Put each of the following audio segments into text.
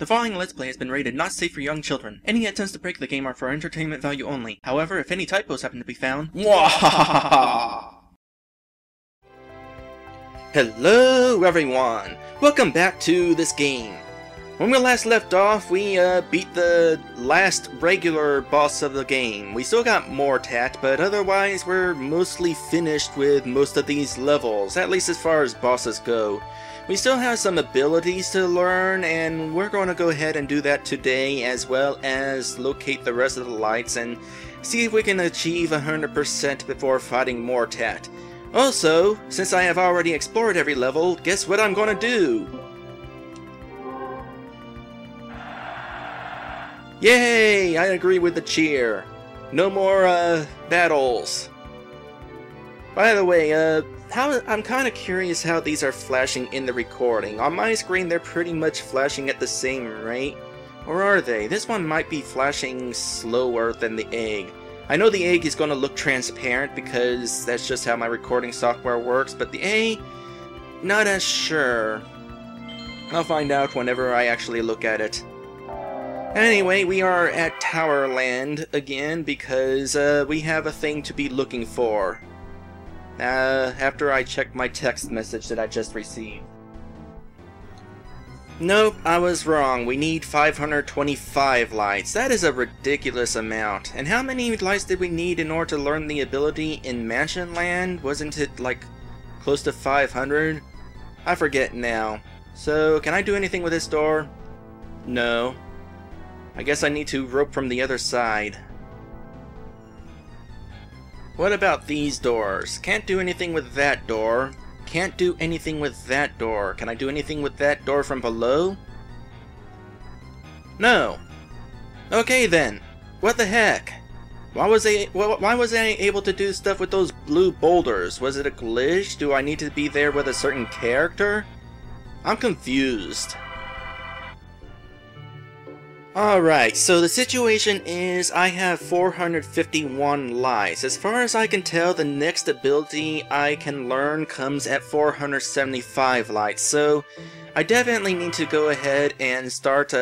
The following Let's Play has been rated not safe for young children. Any attempts to break the game are for entertainment value only. However, if any typos happen to be found... Hello everyone! Welcome back to this game. When we last left off, we beat the last regular boss of the game. We still got more tat, but otherwise we're mostly finished with most of these levels, at least as far as bosses go. We still have some abilities to learn, and we're going to go ahead and do that today, as well as locate the rest of the lights and see if we can achieve 100% before fighting more tat. Also, since I have already explored every level, guess what I'm going to do? Yay! I agree with the cheer. No more, battles. By the way, I'm kind of curious how these are flashing in the recording. On my screen, they're pretty much flashing at the same rate. Or are they? This one might be flashing slower than the egg. I know the egg is going to look transparent because that's just how my recording software works, but the A, not as sure. I'll find out whenever I actually look at it. Anyway, we are at Towerland again because we have a thing to be looking for. After I check my text message that I just received. Nope, I was wrong. We need 525 lights. That is a ridiculous amount. And how many lights did we need in order to learn the ability in Mansion Land? Wasn't it like close to 500? I forget now. So, can I do anything with this door? No. I guess I need to rope from the other side. What about these doors? Can't do anything with that door. Can't do anything with that door. Can I do anything with that door from below? No. Okay then. What the heck? Why was I able to do stuff with those blue boulders? Was it a glitch? Do I need to be there with a certain character? I'm confused. Alright, so the situation is I have 451 lives. As far as I can tell, the next ability I can learn comes at 475 lights, so I definitely need to go ahead and start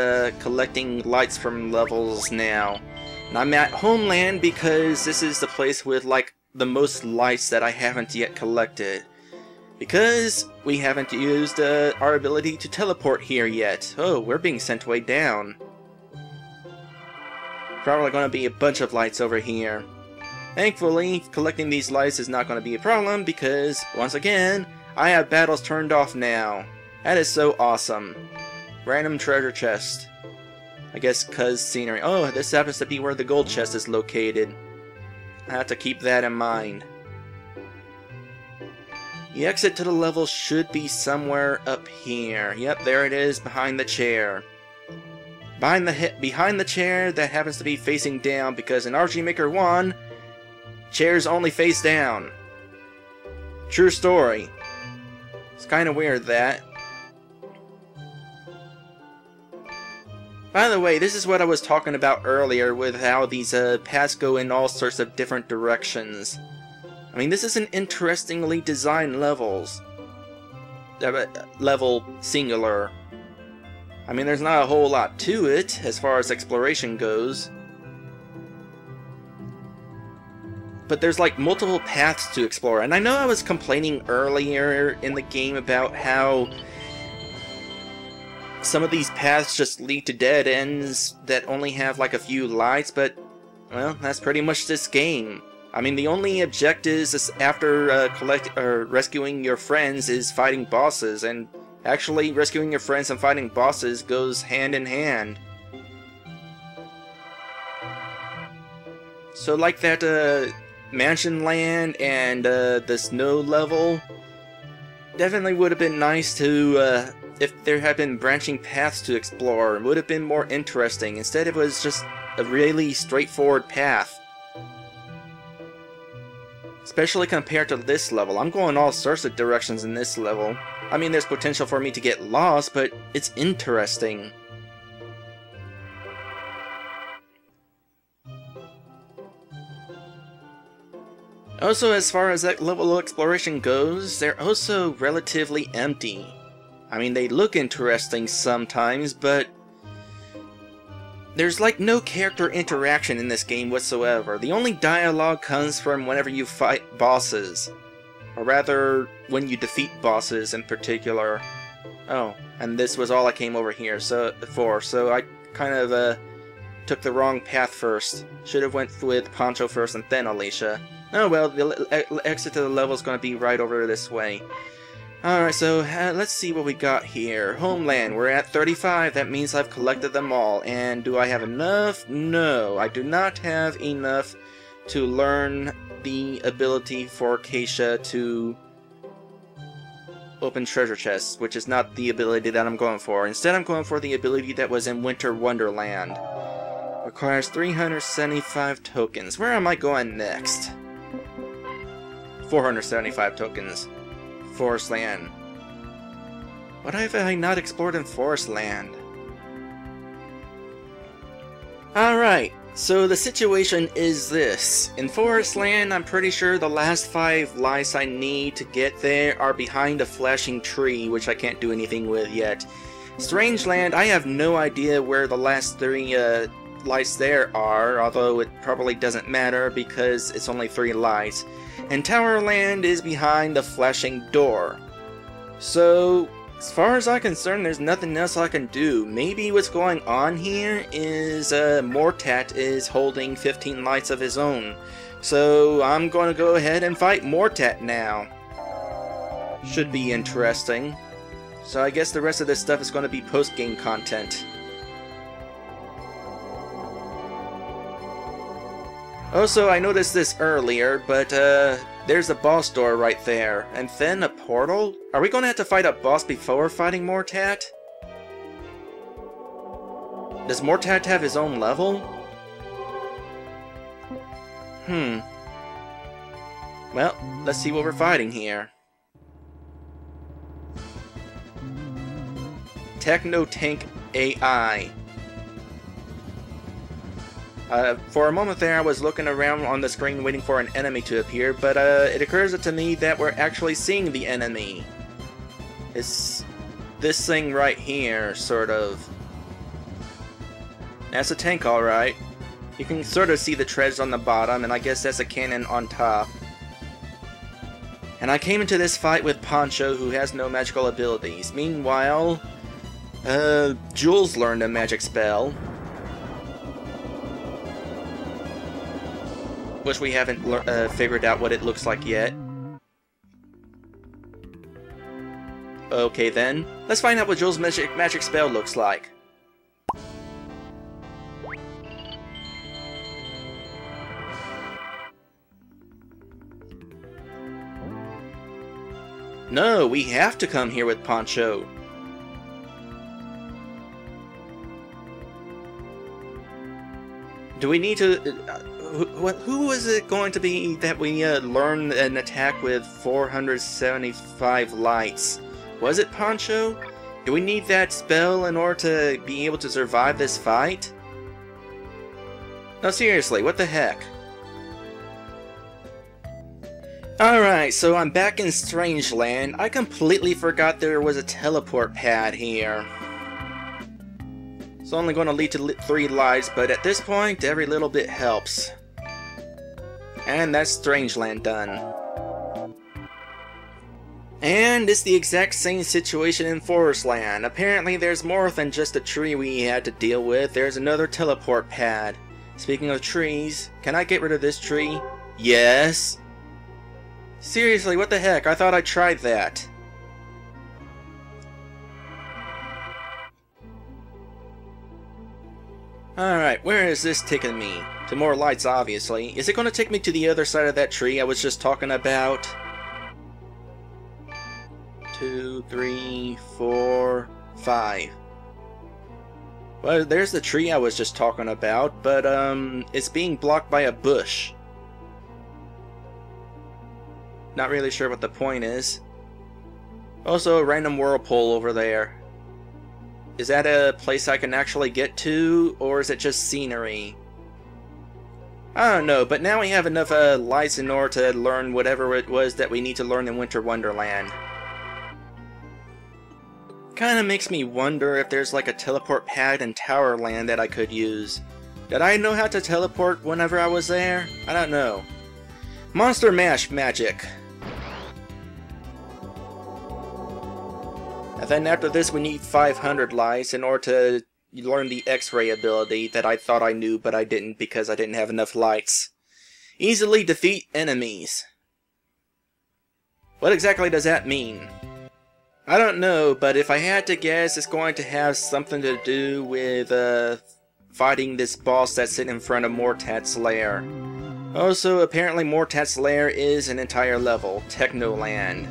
collecting lights from levels now. And I'm at Homeland because this is the place with like the most lights that I haven't yet collected. Because we haven't used our ability to teleport here yet. Oh, we're being sent way down. Probably going to be a bunch of lights over here. Thankfully, collecting these lights is not going to be a problem because, once again, I have battles turned off now. That is so awesome. Random treasure chest. I guess cuz scenery. Oh, this happens to be where the gold chest is located. I have to keep that in mind. The exit to the level should be somewhere up here. Yep, there it is, behind the chair. Behind the chair that happens to be facing down because in RG Maker 1, chairs only face down. True story. It's kind of weird that. By the way, this is what I was talking about earlier with how these paths go in all sorts of different directions. I mean, this is an interestingly designed level singular. I mean, there's not a whole lot to it, as far as exploration goes. But there's like multiple paths to explore, and I know I was complaining earlier in the game about how some of these paths just lead to dead ends that only have like a few lights, but, well, that's pretty much this game. I mean, the only objectives after rescuing your friends is fighting bosses, and actually, rescuing your friends and fighting bosses goes hand in hand. So like that Mansion Land and the snow level, definitely would have been nice to, if there had been branching paths to explore, it would have been more interesting. Instead it was just a really straightforward path. Especially compared to this level. I'm going all sorts of directions in this level. I mean, there's potential for me to get lost, but it's interesting. Also, as far as that level of exploration goes, they're also relatively empty. I mean, they look interesting sometimes, but there's like no character interaction in this game whatsoever. The only dialogue comes from whenever you fight bosses. Or rather, when you defeat bosses in particular. Oh, and this was all I came over here so I kind of took the wrong path first. Should have went with Poncho first and then Alicia. Oh well, the exit to the level is going to be right over this way. Alright, so let's see what we got here. Homeland, we're at 35, that means I've collected them all. And do I have enough? No, I do not have enough to learn the ability for Keisha to open treasure chests, which is not the ability that I'm going for. Instead, I'm going for the ability that was in Winter Wonderland. Requires 375 tokens. Where am I going next? 475 tokens. Forest Land. What have I not explored in Forest Land? Alright, so the situation is this. In Forest Land, I'm pretty sure the last 5 lights I need to get there are behind a flashing tree, which I can't do anything with yet. Strangeland, I have no idea where the last 3 lights there are, although it probably doesn't matter because it's only 3 lights. And Towerland is behind the flashing door. So, as far as I'm concerned, there's nothing else I can do. Maybe what's going on here is Mortat is holding 15 lights of his own. So I'm going to go ahead and fight Mortat now. Should be interesting. So I guess the rest of this stuff is going to be post-game content. Also, I noticed this earlier, but there's a boss door right there, and then a portal? Are we going to have to fight a boss before fighting Mortat? Does Mortat have his own level? Well, let's see what we're fighting here. Techno Tank AI. For a moment there, I was looking around on the screen waiting for an enemy to appear, but it occurs to me that we're actually seeing the enemy. It's this thing right here, sort of. That's a tank, alright. You can sort of see the treads on the bottom, and I guess that's a cannon on top. And I came into this fight with Poncho, who has no magical abilities. Meanwhile, Jules learned a magic spell, which we haven't figured out what it looks like yet. Okay then, let's find out what Jules' magic spell looks like. No, we have to come here with Poncho. Do we need to... who is it going to be that we learn an attack with 475 lights? Was it Poncho? Do we need that spell in order to be able to survive this fight? No, seriously, what the heck? Alright, so I'm back in Strangeland. I completely forgot there was a teleport pad here. It's only going to lead to 3 lives, but at this point, every little bit helps. And that's Strangeland done. And it's the exact same situation in Forestland. Apparently there's more than just a tree we had to deal with. There's another teleport pad. Speaking of trees, can I get rid of this tree? Yes. Seriously, what the heck? I thought I tried that. Alright, where is this taking me? To more lights, obviously. Is it going to take me to the other side of that tree I was just talking about? 2, 3, 4, 5. Well, there's the tree I was just talking about, but it's being blocked by a bush. Not really sure what the point is. Also, a random whirlpool over there. Is that a place I can actually get to, or is it just scenery? I don't know, but now we have enough lights in order to learn whatever it was that we need to learn in Winter Wonderland. Kinda makes me wonder if there's like a teleport pad in Towerland that I could use. Did I know how to teleport whenever I was there? I don't know. Monster Mash magic. And then after this we need 500 lights in order to learn the X-ray ability that I thought I knew but I didn't because I didn't have enough lights. Easily defeat enemies. What exactly does that mean? I don't know, but if I had to guess, it's going to have something to do with fighting this boss that's sitting in front of Mortat's lair. Also, apparently Mortat's lair is an entire level, Technoland.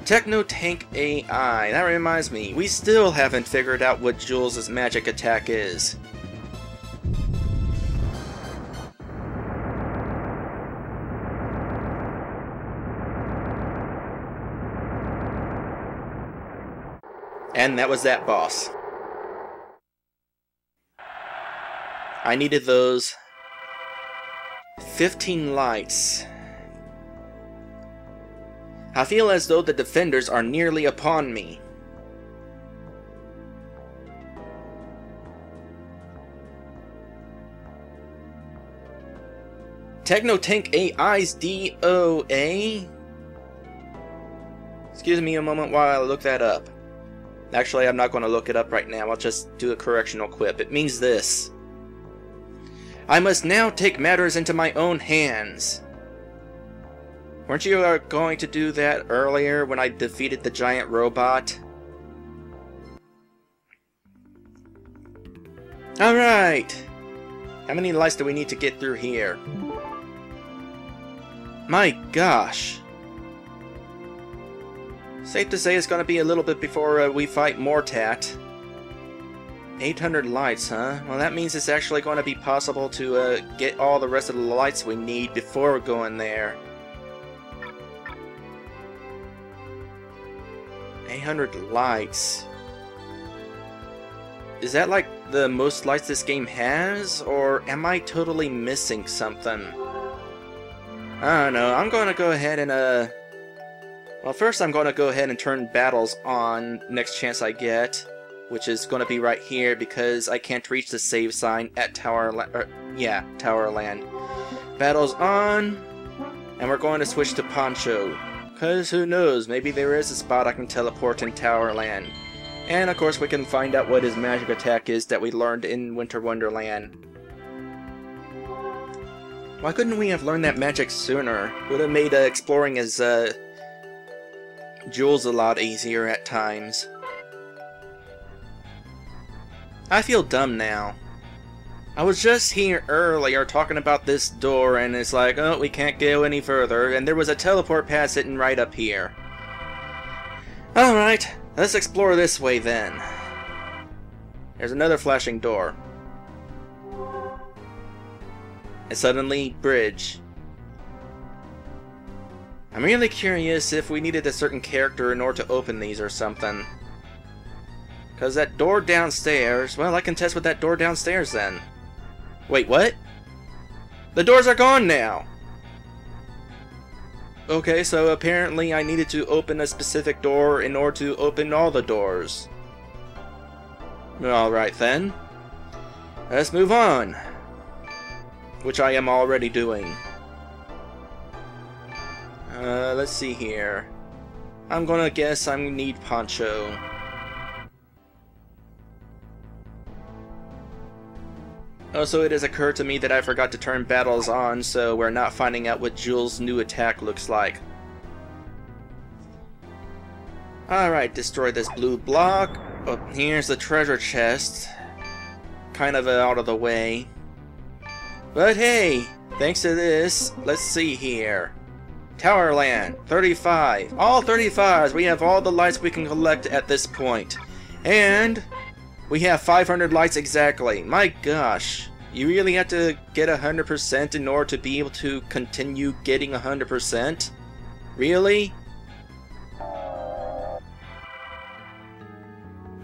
Techno Tank AI, that reminds me, we still haven't figured out what Jules' magic attack is. And that was that boss. I needed those 15 lights. I feel as though the defenders are nearly upon me. Techno Tank AI's DOA? Excuse me a moment while I look that up. Actually, I'm not going to look it up right now. I'll just do a correctional quip. It means this. I must now take matters into my own hands. Weren't you going to do that earlier when I defeated the giant robot? Alright! How many lights do we need to get through here? My gosh! Safe to say it's gonna be a little bit before we fight Mortat. 800 lights, huh? Well, that means it's actually going to be possible to get all the rest of the lights we need before going there. 800 lights. Is that like the most lights this game has? Or am I totally missing something? I don't know. I'm going to go ahead and well, first I'm going to go ahead and turn battles on next chance I get, which is going to be right here because I can't reach the save sign at Towerland. Battles on, and we're going to switch to Poncho, because who knows, maybe there is a spot I can teleport in Towerland. And of course we can find out what his magic attack is that we learned in Winter Wonderland. Why couldn't we have learned that magic sooner? Would have made exploring as Jules a lot easier at times. I feel dumb now. I was just here earlier talking about this door and it's like, oh, we can't go any further, and there was a teleport pad sitting right up here. Alright, let's explore this way then. There's another flashing door. And suddenly, bridge. I'm really curious if we needed a certain character in order to open these or something. Because that door downstairs, well, I can test with that door downstairs then. Wait, what? The doors are gone now! Okay, so apparently I needed to open a specific door in order to open all the doors. Alright then. Let's move on. Which I am already doing. Let's see here. I'm gonna guess I need Poncho. Also, it has occurred to me that I forgot to turn battles on, so we're not finding out what Jules' new attack looks like. Alright, destroy this blue block. Oh, here's the treasure chest. Kind of out of the way. But hey, thanks to this, let's see here. Towerland, 35. All 35s, we have all the lights we can collect at this point. And we have 500 lights exactly. My gosh, you really have to get 100% in order to be able to continue getting 100%? Really?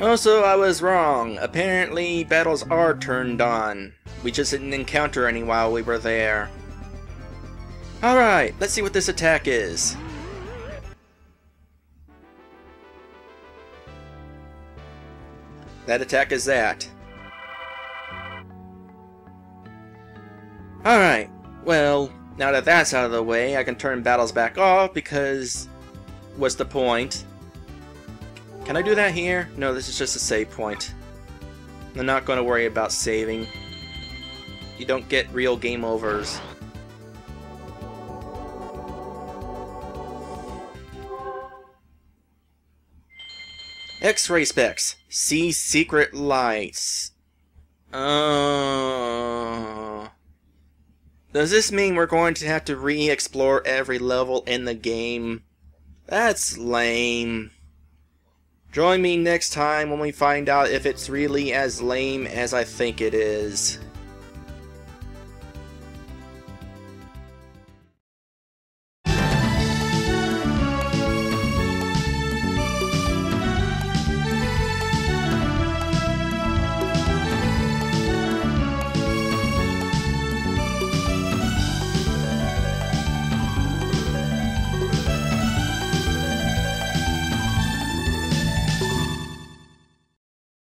Also, I was wrong. Apparently, battles are turned on. We just didn't encounter any while we were there. Alright, let's see what this attack is. That attack is that. Alright, well, now that that's out of the way, I can turn battles back off because... what's the point? Can I do that here? No, this is just a save point. I'm not going to worry about saving. You don't get real game overs. X-ray specs. See secret lights. Does this mean we're going to have to re-explore every level in the game? That's lame. Join me next time when we find out if it's really as lame as I think it is.